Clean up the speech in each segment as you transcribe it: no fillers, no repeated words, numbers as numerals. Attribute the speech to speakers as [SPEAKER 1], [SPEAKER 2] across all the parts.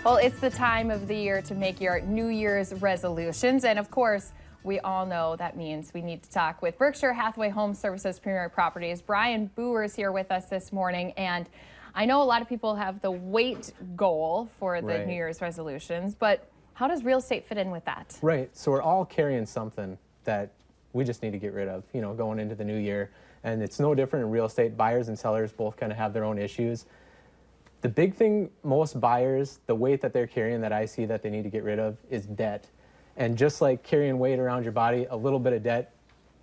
[SPEAKER 1] Well, it's the time of the year to make your New Year's resolutions. And of course, we all know that means we need to talk with Berkshire Hathaway Home Services Premier Properties. Brian Booher is here with us this morning. And I know a lot of people have the weight goal for the New Year's resolutions, but how does real estate fit in with that?
[SPEAKER 2] Right. So we're all carrying something that we just need to get rid of, you know, going into the new year. And it's no different in real estate. Buyers and sellers both kind of have their own issues. The big thing, most buyers, the weight that they're carrying that I see that they need to get rid of is debt. And just like carrying weight around your body, a little bit of debt,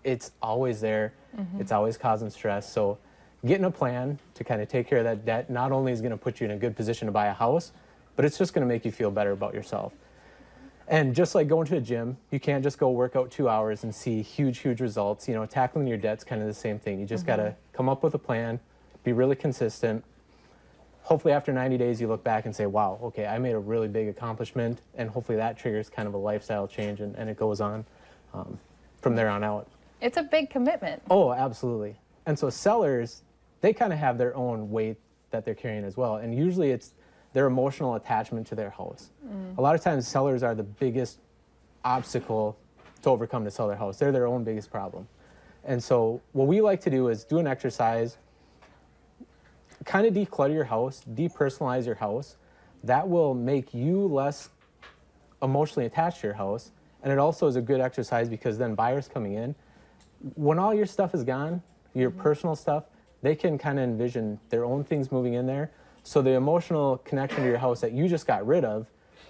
[SPEAKER 2] it's always there. It's always causing stress. So getting a plan to kind of take care of that debt not only is going to put you in a good position to buy a house, but it's just going to make you feel better about yourself. And just like going to a gym, you can't just go work out 2 hours and see huge results. You know, tackling your debt's kind of the same thing. You just got to come up with a plan, be really consistent. Hopefully after 90 days, you look back and say, wow, okay, I made a really big accomplishment. And hopefully that triggers kind of a lifestyle change, and it goes on from there on out.
[SPEAKER 1] It's a big commitment.
[SPEAKER 2] Oh, absolutely. And so sellers, they kind of have their own weight that they're carrying as well. And usually it's their emotional attachment to their house. A lot of times sellers are the biggest obstacle to overcome to sell their house. They're their own biggest problem. And so what we like to do is do an exercise, kind of declutter your house, depersonalize your house. That will make you less emotionally attached to your house. And it also is a good exercise because then buyers coming in, when all your stuff is gone, your personal stuff, they can kind of envision their own things moving in there. So the emotional connection to your house that you just got rid of,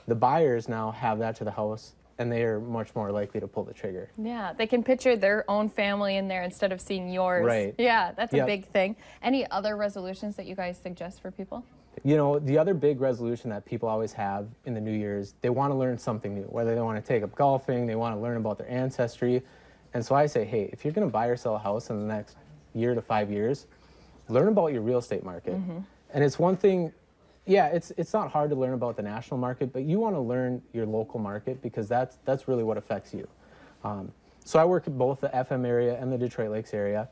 [SPEAKER 2] the buyers now have that to the house, and they are much more likely to pull the trigger.
[SPEAKER 1] Yeah, they can picture their own family in there instead of seeing yours.
[SPEAKER 2] Right.
[SPEAKER 1] Yeah, that's a big thing. Any other resolutions that you guys suggest for people?
[SPEAKER 2] You know, the other big resolution that people always have in the new year is they want to learn something new, whether they want to take up golfing, they want to learn about their ancestry. And so I say, hey, if you're going to buy or sell a house in the next year to 5 years, learn about your real estate market. And it's one thing, yeah, it's not hard to learn about the national market, but you want to learn your local market because that's really what affects you. So I work in both the FM area and the Detroit Lakes area,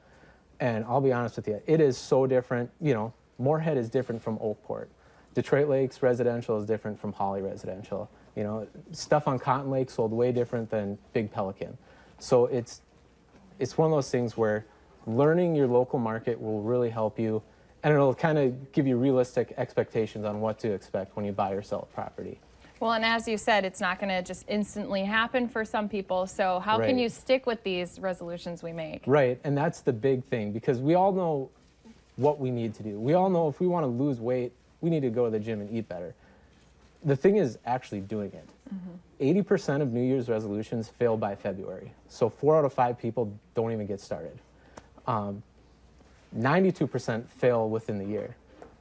[SPEAKER 2] and I'll be honest with you, it is so different. You know, Moorhead is different from Oakport. Detroit Lakes residential is different from Holly residential. You know, stuff on Cotton Lake sold way different than Big Pelican. So it's one of those things where learning your local market will really help you, and it'll kind of give you realistic expectations on what to expect when you buy or sell a property.
[SPEAKER 1] Well, and as you said, it's not going to just instantly happen for some people. So how can you stick with these resolutions we make? Right,
[SPEAKER 2] and that's the big thing, because we all know what we need to do. We all know if we want to lose weight, we need to go to the gym and eat better. The thing is actually doing it. 80% of New Year's resolutions fail by February. So 4 out of 5 people don't even get started. 92% fail within the year.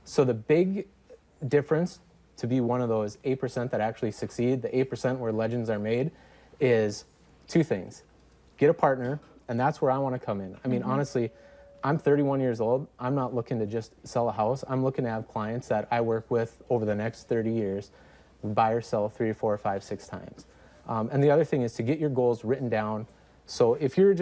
[SPEAKER 2] So the big difference to be one of those 8% that actually succeed, the 8% where legends are made, is 2 things. Get a partner, and that's where I want to come in. I mean, honestly, I'm 31 years old. I'm not looking to just sell a house. I'm looking to have clients that I work with over the next 30 years, buy or sell 3, 4, 5, 6 times. And the other thing is to get your goals written down. So if you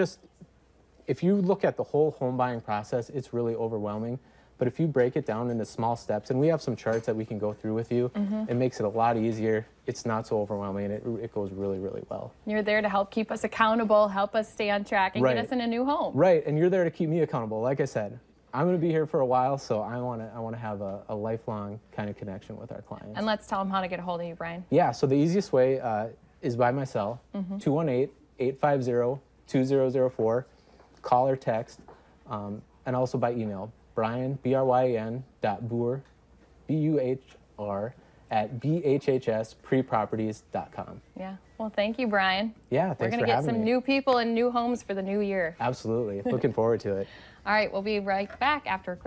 [SPEAKER 2] look at the whole home buying process, it's really overwhelming. But if you break it down into small steps, and we have some charts that we can go through with you, it makes it a lot easier. It's not so overwhelming, and it goes really well.
[SPEAKER 1] You're there to help keep us accountable, help us stay on track, and get us in a new home.
[SPEAKER 2] Right, and you're there to keep me accountable. Like I said, I'm going to be here for a while, so I want to have a lifelong kind of connection with our clients.
[SPEAKER 1] And let's tell them how to get a hold of you, Brian.
[SPEAKER 2] Yeah, so the easiest way is by my cell, 218-850-2004. Call or text, and also by email, Brian, BRYN.Booher, B-U-H-R, at bhhspreproperties.com.
[SPEAKER 1] Yeah, well, thank you, Brian.
[SPEAKER 2] Yeah, thanks for having me.
[SPEAKER 1] We're going to get some new people and new homes for the new year.
[SPEAKER 2] Absolutely. Looking forward to it.
[SPEAKER 1] All right, we'll be right back after a quick